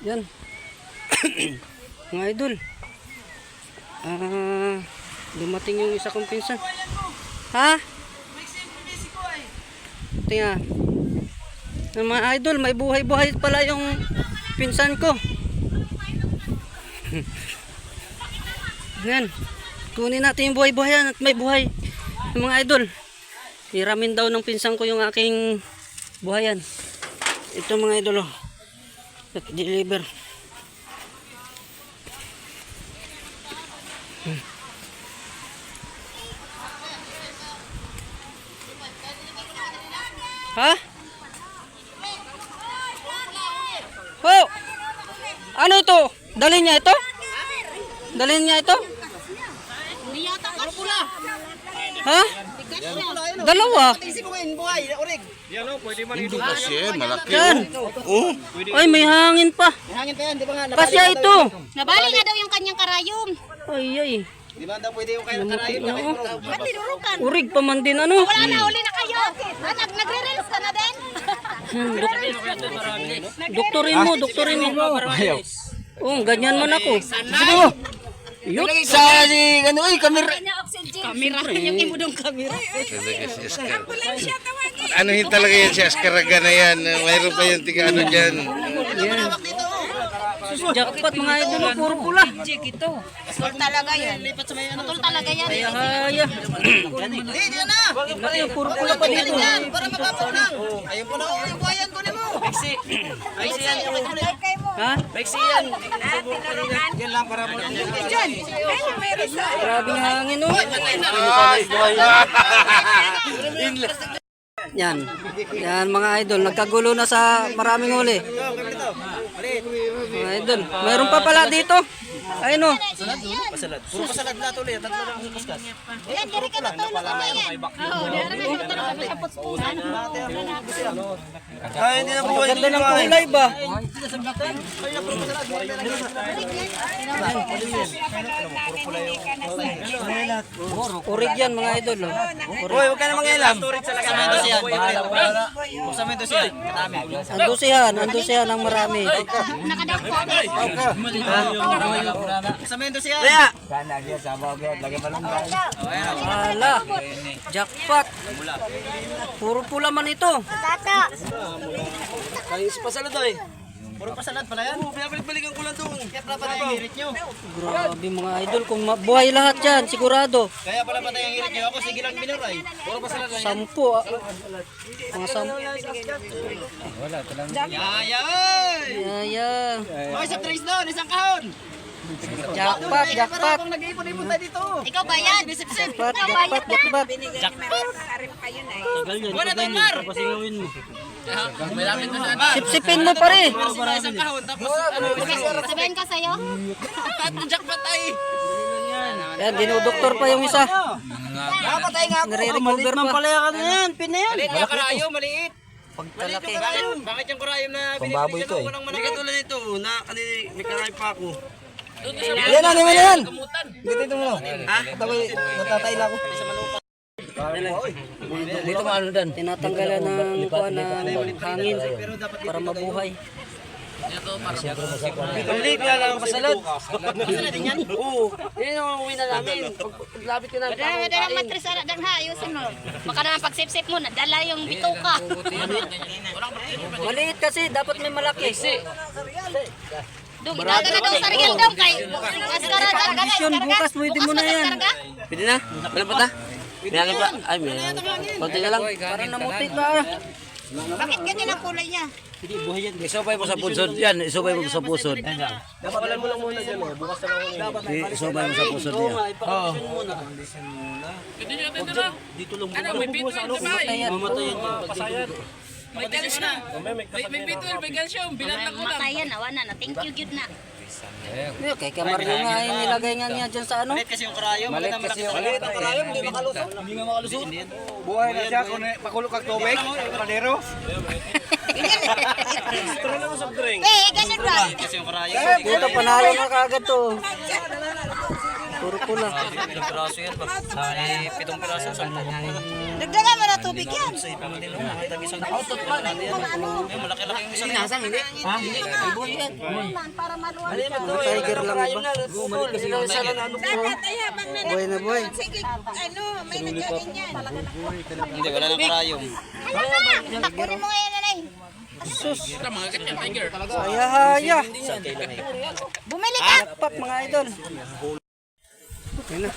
Yan. Mga idol. Dumating yung isa kong pinsan. Ha? Tingnan. Ng mga idol, may buhay-buhay pala yung pinsan ko. Yan. Kunin natin yung buhay-buhayan at may buhay. Yung mga idol. Hiramin daw ng pinsan ko yung aking buhayan. Ito mga idol, oh. At deliver. Ha? Oh! Ano ito? Dalhin niya ito? Dalhin niya ito? Ha? Dalawa? Yan o, pwede man ito. Kasi malaki. Yan. Oh. Ay, may hangin pa. Hangin pa yan, di ba nga? Kasya ito. Nabali nga daw yung kanyang karayom. Ay, ay. Di ba daw pwede yung kayo karayon? Ba't tinurukan? Urig pa man din ano. Wala na, uli na kayo. Nagre-reels ka na din? Doktorin mo, doktorin mo. Ayaw. Oh, ganyan man ako. Sige mo. Yut. Sa si ano ay kamera. Kamera, yung imudong kamera. Talaga si Oscar. Anuhin talaga yan si Oscar na yan. Mayroon pa yung tiga ano dyan. Jackpot mga idol, puro pula. Tol talaga yan. Tol talaga yan. Kaya kaya. Hindi, di na! Ay, puro pula pa dito. Para mababaw na! Ayun po na, yung buhayan ko na mo! Ha? Yan lang para mo. Grabing hangin oh. Yan. Yan mga idol, nagkagulo na sa maraming huli. Mga idol, mayroon pa pala dito. Ayun oh. Puro pasalad na tuloy. Tatlo lang sa paskas. Yan, diri ka natulog ka yan. Oo, diri ka natulog ka sa putpusan. Ay, hindi na buhay. Ganda ng kulay ba? Urig yan mga idol oh. Hoy, huwag ka na mangialam. Samento siya. Samento siya. Kadami. Andusihan ang marami. Nakadangko. Samento siya. Kaya. Ala, jackpot. Puro pula man ito. Tata. Kayos pasalad eh. Puro pasalad pala yan. Pinabalik-balikan ko lang doon. Kaya pala pala yung hirit nyo. Grabe mga idol, kung buhay lahat yan, sigurado. Kaya pala patay ang hirit nyo. Ako sige lang binuray. Puro pasalad lang yan. 10. Mga 10. Yaya! Yaya. Hoy, sa trace doon. Isang kahon. Jackpot, jackpot. Kung nag-iipon-ipon tayo dito. Ikaw ba yan? Jackpot, jackpot, jackpot. Wala tayo, Mar. Sipsipin mo pare. Isang kahon. Tapos ano, Sabihin ka sa'yo? tatlong jackpot tayo. Yan, dinudoktor pa yung isa. Patay nga ako. Nare-recover pa. Palayakan na yan. Pin na yan. Maliit na karayo, maliit. Pagkalaki. Bakit yung karayom na pambaboy ito eh? Hindi katulad nito, na kanina may karayom pa ako. Yan na, naman yan! Dito mo lang. Ha? Natatay lang ako. Dito maano dan? Tinatanggalan ng kuan ng hangin para mabuhay. Balik na lang ang pasalad. Pasalad din yan? Oo. Yan ang uwi na namin. Paglapit ka na. Dala ng matris na dang ayusin mo. Baka naman pag-sip-sip mo, nadala yung bituka. Maliit kasi, dapat may malaki. Dong, dada na daw sa real daw kay. Askara daw. Vision, bukas pwede mo na yan. Pwede na? Wala pa ta? May hangin pa? Ay, may hangin. Konti na lang. Para namuti pa. Bakit ganyan ang kulay niya? Isopay mo sa pusod. Yan, isopay mo sa pusod. Dapat mo lang muna dyan. Bukas na lang muna. Isopay mo sa pusod yan. Oo. Dito lang. Ano, may B12 na ba? Mamatayan. May calcium. May B12, may calcium. Binatang ko lang. Matayan, awa na. Thank you, good na. Kay Kamarlo nga yung nilagay nga niya dyan sa ano. Malit kasi yung karayom. Malit kasi yung karayom. Hindi makalusot. Hindi nga makalusot. Buhay na siya kung pakulok ang tubig. Kadero. Eh, ganun ba? Kasi yung karayom. Dito panalo na kagad to. Puro pula. Ilang piraso yan? Ay, 7 piraso. Dagdagan mo na tubig yan. Malaki-laki yung isa na yun. Para maluwag. Tiger lang ba? Dapat ay habang na Buhay na buhay. sige, ano, may nagkaganyan. Hindi, wala nang karayom. Kunin mo ngayon, nanay. Mga ganyan, tiger. Haya-haya. Bumili ka. Jackpot mga idol. Okay na.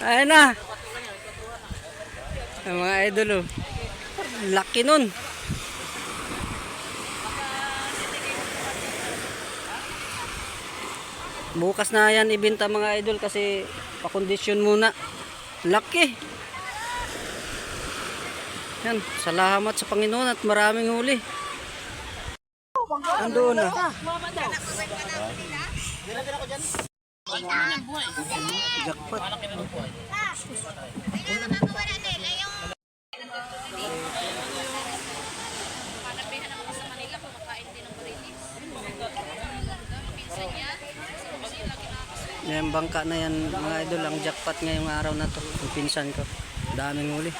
Ayan na. Ang mga idol oh. Laki nun. Bukas na yan ibenta mga idol kasi pakondisyon muna. Laki. Yan, salamat sa Panginoon at maraming huli. Andoon na. Jackpot. Yung bangka na yan mga idol, ang jackpot ngayong araw na to. Yung pinsan ko. Daming huli.